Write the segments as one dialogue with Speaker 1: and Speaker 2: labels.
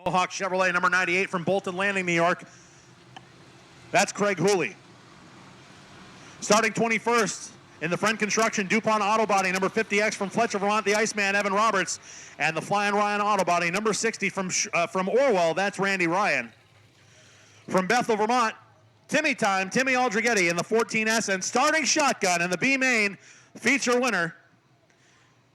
Speaker 1: Mohawk Chevrolet, number 98 from Bolton Landing, New York. That's Craig Hooley. Starting 21st in the Friend Construction DuPont Auto Body, number 50X from Fletcher, Vermont, the Iceman, Evan Roberts. And the Flying Ryan Auto Body, number 60 from Orwell, that's Randy Ryan. From Bethel, Vermont, Timmy Aldrighetti in the 14S, and starting shotgun in the B main feature winner,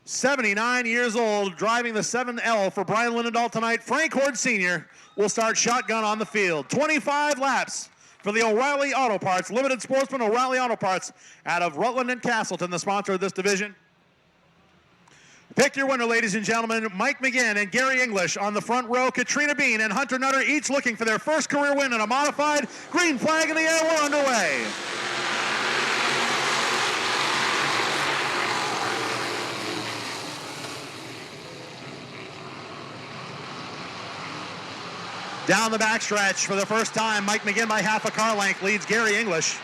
Speaker 1: 79 years old, driving the 7L for Brian Linendahl tonight. Frank Horde Sr. will start shotgun on the field. 25 laps for the O'Reilly Auto Parts, Limited Sportsman O'Reilly Auto Parts out of Rutland and Castleton, the sponsor of this division. Pick your winner, ladies and gentlemen. Mike McGinn and Gary English on the front row. Katrina Bean and Hunter Nutter each looking for their first career win in a modified. Green flag in the air, we're underway. Down the backstretch for the first time, Mike McGinn by half a car length leads Gary English.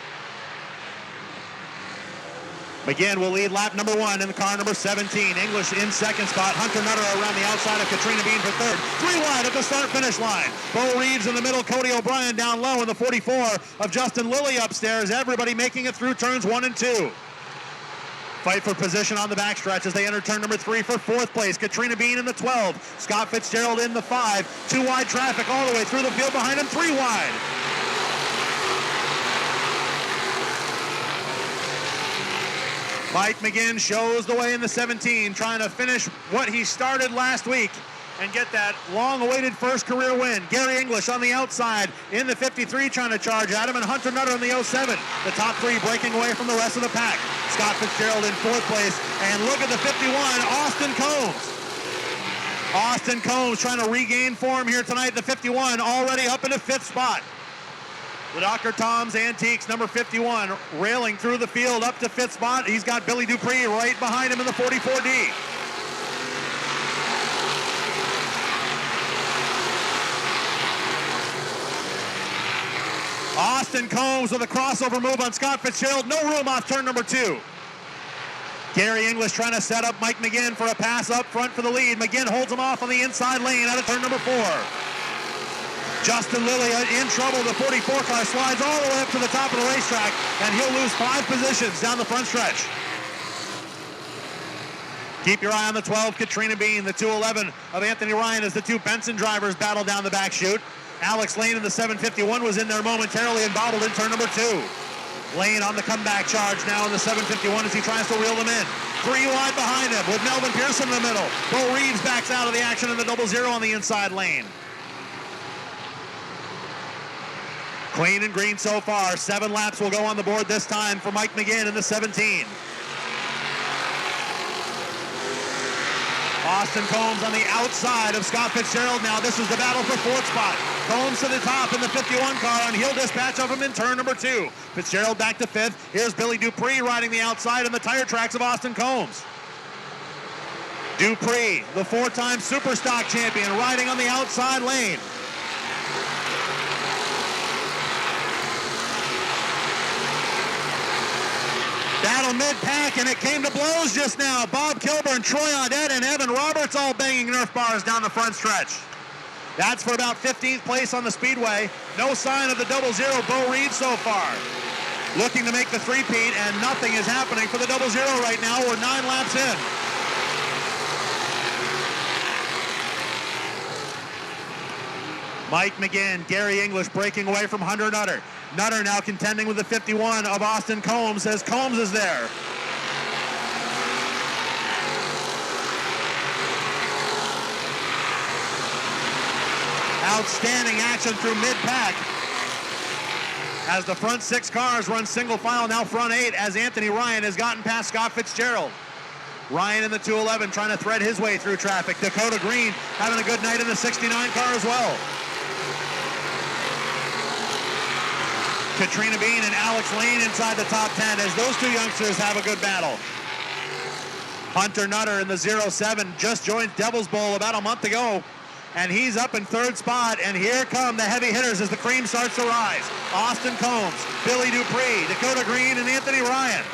Speaker 1: McGinn will lead lap number 1 in the car number 17. English in second spot. Hunter Nutter around the outside of Katrina Bean for third. 3 wide at the start-finish line. Bo Reeves in the middle. Cody O'Brien down low in the 44 of Justin Lilly upstairs. Everybody making it through turns 1 and 2. Fight for position on the backstretch as they enter turn number 3 for 4th place. Katrina Bean in the 12. Scott Fitzgerald in the 5. 2 wide traffic all the way through the field behind him. 3 wide. Mike McGinn shows the way in the 17, trying to finish what he started last week and get that long-awaited first career win. Gary English on the outside in the 53 trying to charge at him, and Hunter Nutter in the 07. The top 3 breaking away from the rest of the pack. Scott Fitzgerald in 4th place, and look at the 51, Austin Combs. Austin Combs trying to regain form here tonight. The 51 already up into 5th spot. The Dr. Tom's Antiques, number 51, railing through the field up to 5th spot. He's got Billy Dupree right behind him in the 44D. Austin Combs with a crossover move on Scott Fitzgerald. No room off turn number 2. Gary English trying to set up Mike McGinn for a pass up front for the lead. McGinn holds him off on the inside lane out of turn number 4. Justin Lilly in trouble. The 44 car slides all the way up to the top of the racetrack, and he'll lose 5 positions down the front stretch. Keep your eye on the 12, Katrina Bean. The 211 of Anthony Ryan as the 2 Benson drivers battle down the back chute. Alex Lane in the 751 was in there momentarily and bobbled in turn number 2. Lane on the comeback charge now in the 751 as he tries to reel them in. 3 wide behind him with Melvin Pearson in the middle. Bo Reeves backs out of the action in the 00 on the inside lane. Clean and green so far. 7 laps will go on the board this time for Mike McGinn in the 17. Austin Combs on the outside of Scott Fitzgerald now. This is the battle for 4th spot. Combs to the top in the 51 car, and he'll dispatch of him in turn number 2. Fitzgerald back to 5th. Here's Billy Dupree riding the outside in the tire tracks of Austin Combs. Dupree, the 4-time Superstock champion, riding on the outside lane. Battle mid-pack, and it came to blows just now. Bob Kilburn, Troy Audette, and Evan Roberts all banging Nerf bars down the front stretch. That's for about 15th place on the speedway. No sign of the 00 Bo Reeves so far. Looking to make the 3-peat, and nothing is happening for the 00 right now. We're 9 laps in. Mike McGinn, Gary English breaking away from Hunter Nutter. Nutter now contending with the 51 of Austin Combs as Combs is there. Outstanding action through mid-pack as the front 6 cars run single file, now front 8, as Anthony Ryan has gotten past Scott Fitzgerald. Ryan in the 211 trying to thread his way through traffic. Dakota Green having a good night in the 69 car as well. Katrina Bean and Alex Lane inside the top 10 as those 2 youngsters have a good battle. Hunter Nutter in the 07 just joined Devil's Bowl about a month ago, and he's up in 3rd spot, and here come the heavy hitters as the cream starts to rise. Austin Combs, Billy Dupree, Dakota Green, and Anthony Ryan.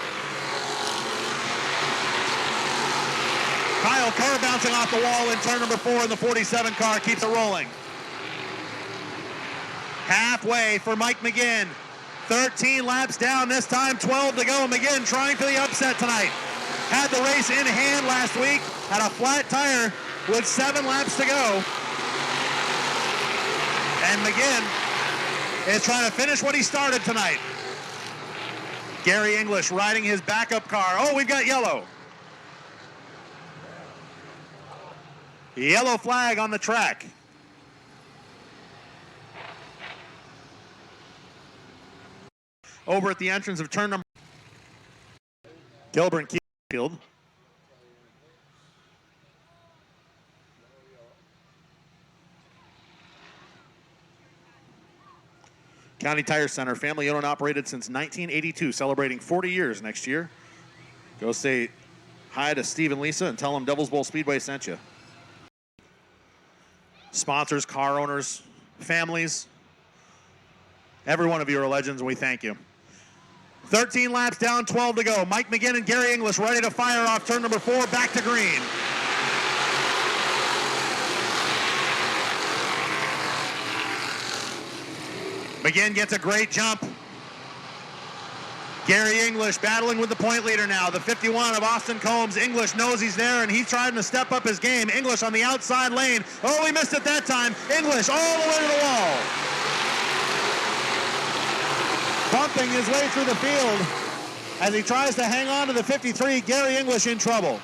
Speaker 1: Kyle Kerr bouncing off the wall in turn number 4 in the 47 car keeps it rolling. Halfway for Mike McGinn. 13 laps down, this time 12 to go. McGinn trying for the upset tonight. Had the race in hand last week, had a flat tire with 7 laps to go. And McGinn is trying to finish what he started tonight. Gary English riding his backup car. Oh, we've got yellow. Yellow flag on the track. Over at the entrance of turn number. Gilbert Keelfield. County Tire Center, family owned and operated since 1982, celebrating 40 years next year. Go say hi to Steve and Lisa and tell them Devil's Bowl Speedway sent you. Sponsors, car owners, families, every one of you are legends, and we thank you. 13 laps down, 12 to go. Mike McGinn and Gary English ready to fire off turn number 4, back to green. McGinn gets a great jump. Gary English battling with the point leader now. The 51 of Austin Combs. English knows he's there, and he's trying to step up his game. English on the outside lane. Oh, he missed it that time. English all the way to the wall. Bumping his way through the field as he tries to hang on to the 53. Gary English in trouble.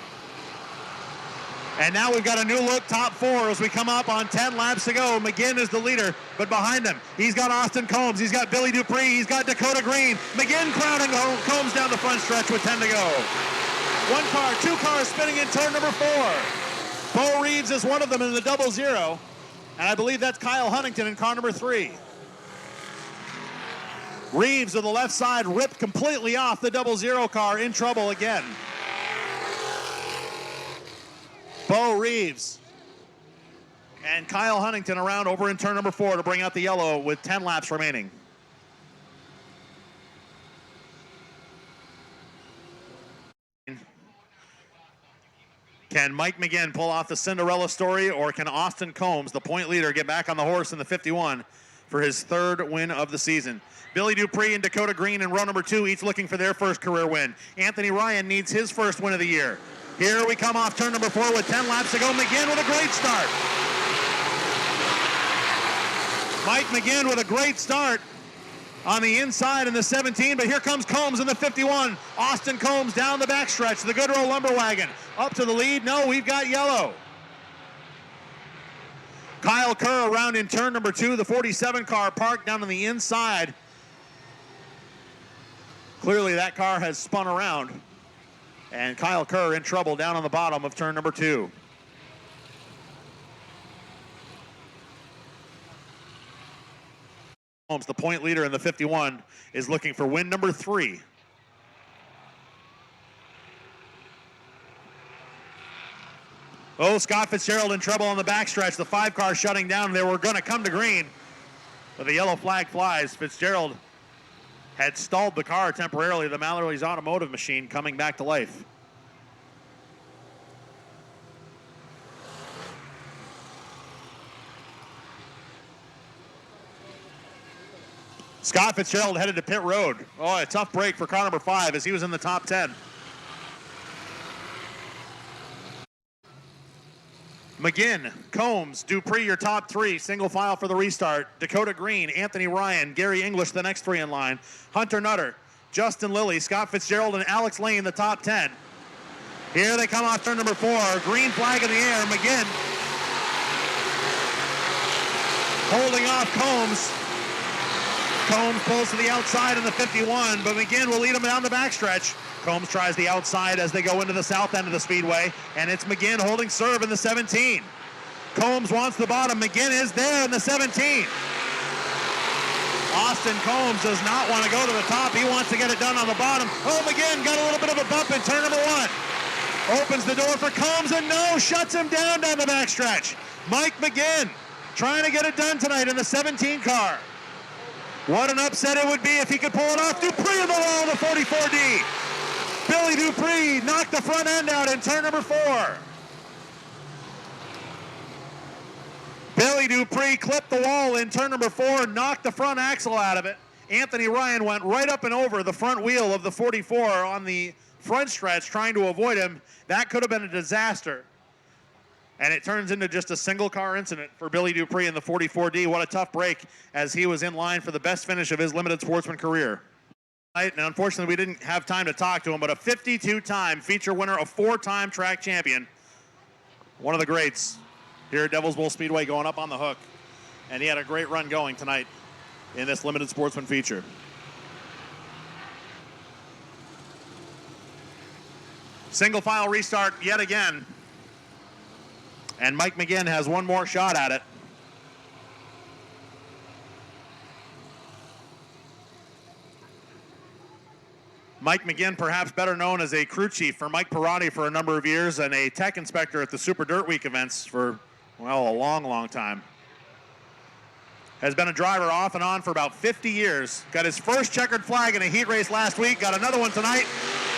Speaker 1: And now we've got a new look top 4 as we come up on 10 laps to go. McGinn is the leader, but behind him, he's got Austin Combs, he's got Billy Dupree, he's got Dakota Green. McGinn crowding Combs down the front stretch with 10 to go. 1 car, 2 cars spinning in turn number 4. Bo Reeves is one of them in the 00, and I believe that's Kyle Huntington in car number 3. Reeves on the left side ripped completely off the 00 car, in trouble again. Bo Reeves and Kyle Huntington around over in turn number 4 to bring out the yellow with 10 laps remaining. Can Mike McGinn pull off the Cinderella story, or can Austin Combs, the point leader, get back on the horse in the 51 for his 3rd win of the season? Billy Dupree and Dakota Green in row number 2, each looking for their first career win. Anthony Ryan needs his first win of the year. Here we come off turn number 4 with 10 laps to go. McGinn with a great start. Mike McGinn with a great start on the inside in the 17, but here comes Combs in the 51. Austin Combs down the backstretch, the Goodrow Lumber Wagon. Up to the lead. No, we've got yellow. Kyle Kerr around in turn number 2, the 47 car parked down on the inside. Clearly that car has spun around. And Kyle Kerr in trouble down on the bottom of turn number 2. Holmes, the point leader in the 51, is looking for win number 3. Oh, Scott Fitzgerald in trouble on the backstretch. The 5 car shutting down. They were going to come to green, but the yellow flag flies. Fitzgerald had stalled the car temporarily, the Mallory's Automotive machine coming back to life. Scott Fitzgerald headed to pit road. Oh, a tough break for car number 5 as he was in the top 10. McGinn, Combs, Dupree, your top 3. Single file for the restart. Dakota Green, Anthony Ryan, Gary English, the next 3 in line. Hunter Nutter, Justin Lilly, Scott Fitzgerald, and Alex Lane, the top 10. Here they come off turn number 4. Green flag in the air. McGinn holding off Combs. Combs pulls to the outside in the 51, but McGinn will lead him down the backstretch. Combs tries the outside as they go into the south end of the speedway, and it's McGinn holding serve in the 17. Combs wants the bottom. McGinn is there in the 17. Austin Combs does not want to go to the top. He wants to get it done on the bottom. Oh, McGinn got a little bit of a bump in turn number 1. Opens the door for Combs, and no, shuts him down the backstretch. Mike McGinn trying to get it done tonight in the 17 car. What an upset it would be if he could pull it off. Dupree in the wall, the 44D. Billy Dupree knocked the front end out in turn number 4. Billy Billy Dupree clipped the wall in turn number 4, knocked the front axle out of it. Anthony Ryan went right up and over the front wheel of the 44 on the front stretch trying to avoid him. That could have been a disaster. And it turns into just a single car incident for Billy Dupree in the 44D. What a tough break as he was in line for the best finish of his limited sportsman career. And unfortunately, we didn't have time to talk to him, but a 52-time feature winner, a 4-time track champion. One of the greats here at Devil's Bowl Speedway going up on the hook. And he had a great run going tonight in this limited sportsman feature. Single file restart yet again. And Mike McGinn has one more shot at it. Mike McGinn, perhaps better known as a crew chief for Mike Perotti for a number of years and a tech inspector at the Super Dirt Week events for, well, a long, long time. Has been a driver off and on for about 50 years. Got his first checkered flag in a heat race last week, got another one tonight,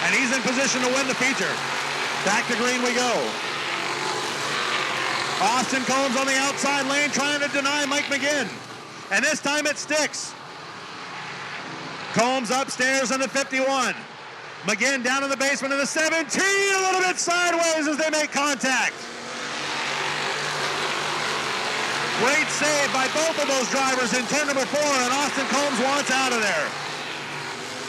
Speaker 1: and he's in position to win the feature. Back to green we go. Austin Combs on the outside lane trying to deny Mike McGinn. And this time it sticks. Combs upstairs in the 51. McGinn down in the basement in the 17, a little bit sideways as they make contact. Great save by both of those drivers in turn number 4, and Austin Combs wants out of there.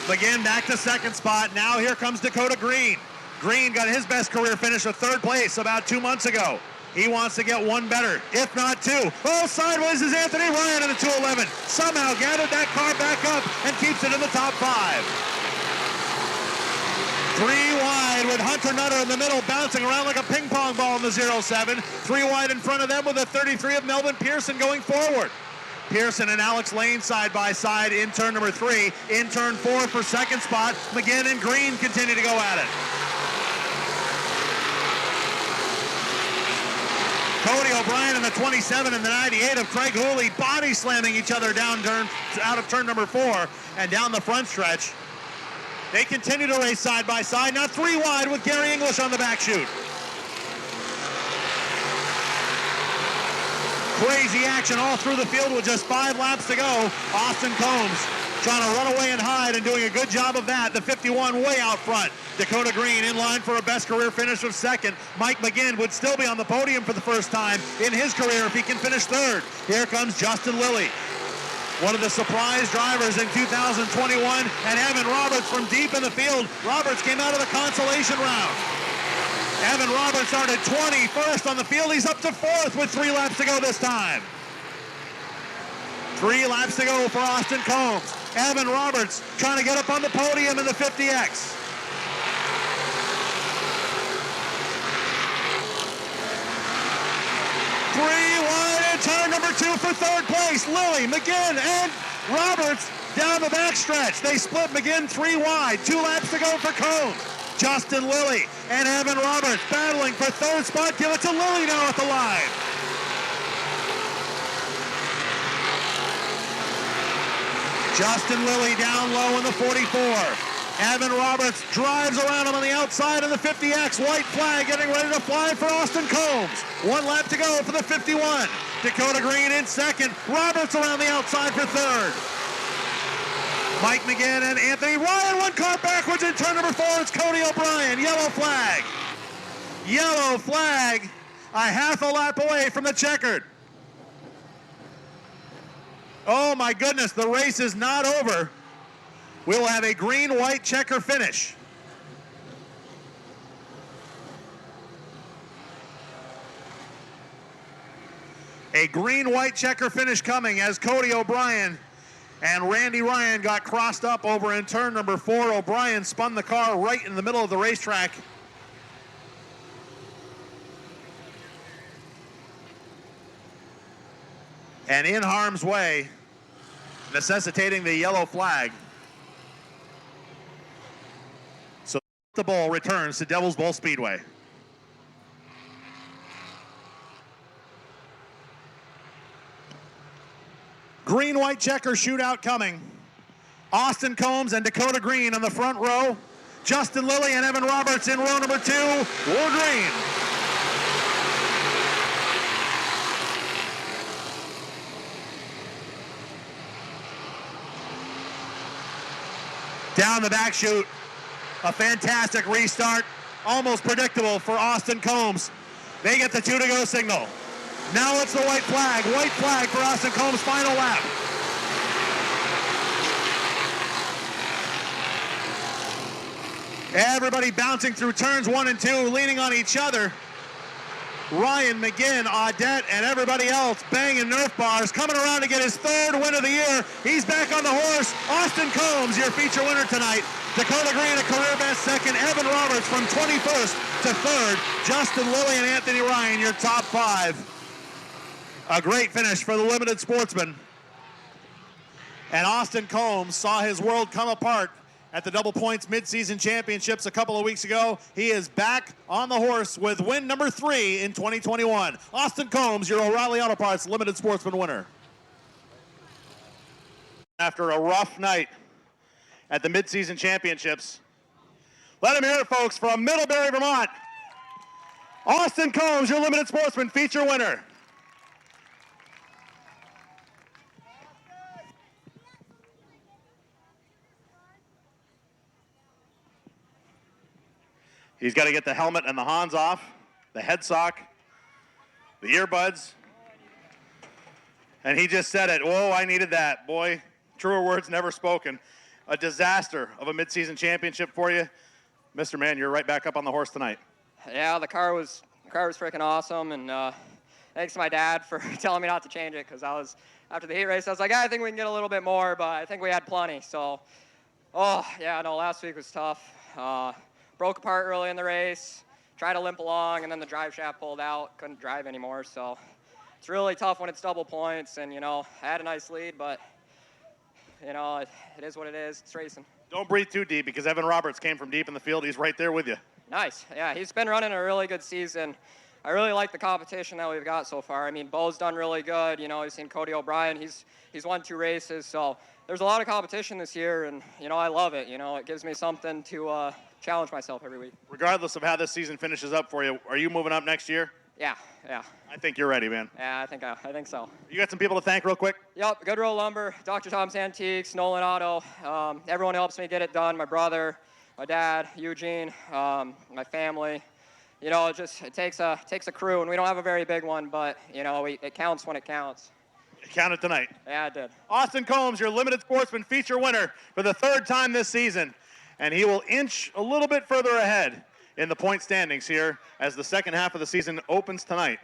Speaker 1: McGinn back to second spot. Now here comes Dakota Green. Green got his best career finish of 3rd place about 2 months ago. He wants to get one better, if not 2. Oh, sideways is Anthony Ryan in the 211. Somehow gathered that car back up and keeps it in the top 5. 3 wide with Hunter Nutter in the middle, bouncing around like a ping pong ball in the 07. 3 wide in front of them with the 33 of Melvin Pearson going forward. Pearson and Alex Lane side by side in turn number 3. In turn 4 for second spot, McGinn and Green continue to go at it. Cody O'Brien in the 27 and the 98 of Craig Hooley body slamming each other out of turn number 4 and down the front stretch. They continue to race side by side. Now 3 wide with Gary English on the back chute. Crazy action all through the field with just 5 laps to go. Austin Combs trying to run away and hide and doing a good job of that. The 51 way out front. Dakota Green in line for a best career finish of 2nd. Mike McGinn would still be on the podium for the first time in his career if he can finish 3rd. Here comes Justin Lilly, one of the surprise drivers in 2021, and Evan Roberts from deep in the field. Roberts came out of the consolation round. Evan Roberts started 21st on the field. He's up to 4th with 3 laps to go this time. 3 laps to go for Austin Combs. Evan Roberts trying to get up on the podium in the 50X. Three wide in turn number 2 for 3rd place. Lilly, McGinn, and Roberts down the backstretch. They split McGinn 3 wide. 2 laps to go for Combs. Justin Lilly and Evan Roberts battling for 3rd spot. Give it to Lilly now at the line. Justin Lilly down low in the 44. Evan Roberts drives around him on the outside of the 50X. White flag getting ready to fly for Austin Combs. 1 lap to go for the 51. Dakota Green in 2nd. Roberts around the outside for 3rd. Mike McGinn and Anthony Ryan, 1 car backwards in turn number 4. It's Cody O'Brien. Yellow flag. Yellow flag. A half a lap away from the checkered. Oh my goodness, the race is not over. We'll have a green-white checker finish. A green-white checker finish coming as Cody O'Brien and Randy Ryan got crossed up over in turn number 4. O'Brien spun the car right in the middle of the racetrack. And in harm's way, necessitating the yellow flag. So the ball returns to Devil's Bowl Speedway. Green-white checker shootout coming. Austin Combs and Dakota Green on the front row. Justin Lilly and Evan Roberts in row number 2. War Green. Down the back chute. A fantastic restart. Almost predictable for Austin Combs. They get the 2-to-go signal. Now it's the white flag. White flag for Austin Combs' final lap. Everybody bouncing through turns 1 and 2, leaning on each other. Ryan McGinn, Audette, and everybody else banging Nerf bars, coming around to get his 3rd win of the year. He's back on the horse. Austin Combs, your feature winner tonight. Dakota Green, a career best 2nd. Evan Roberts from 21st to 3rd. Justin Lilly and Anthony Ryan, your top 5. A great finish for the Limited Sportsman. And Austin Combs saw his world come apart at the Double Points Mid-Season Championships a couple of weeks ago. He is back on the horse with win number 3 in 2021. Austin Combs, your O'Reilly Auto Parts Limited Sportsman winner. After a rough night at the Mid-Season Championships, let him hear it, folks, from Middlebury, Vermont. Austin Combs, your Limited Sportsman feature winner. He's got to get the helmet and the Hans off, the head sock, the earbuds. And he just said it. Whoa, I needed that. Boy, truer words never spoken. A disaster of a mid-season championship for you. Mr. Man, you're right back up on the horse tonight.
Speaker 2: Yeah, the car was freaking awesome, and thanks to my dad for telling me not to change it, because after the heat race, I was like, I think we can get a little bit more, but I think we had plenty. So, last week was tough. Broke apart early in the race, tried to limp along, and then the drive shaft pulled out, couldn't drive anymore. So it's really tough when it's double points, and, I had a nice lead, but, it is what it is. It's racing.
Speaker 1: Don't breathe too deep, because Evan Roberts came from deep in the field. He's right there with you.
Speaker 2: Nice. Yeah, he's been running a really good season. I really like the competition that we've got so far. I mean, Bo's done really good. You've seen Cody O'Brien. He's won 2 races. So there's a lot of competition this year, and, I love it. It gives me something to challenge myself every week.
Speaker 1: Regardless of how this season finishes up for you, are you moving up next year?
Speaker 2: Yeah.
Speaker 1: I think you're ready, man.
Speaker 2: Yeah, I think so.
Speaker 1: You got some people to thank real quick?
Speaker 2: Yep, Goodrow Lumber, Dr. Tom's Antiques, Nolan Auto. Everyone helps me get it done. My brother, my dad, Eugene, my family. It takes a crew, and we don't have a very big one, but, it counts when it counts.
Speaker 1: It counted tonight.
Speaker 2: Yeah, it did.
Speaker 1: Austin Combs, your Limited Sportsman feature winner for the 3rd time this season. And he will inch a little bit further ahead in the point standings here as the second half of the season opens tonight.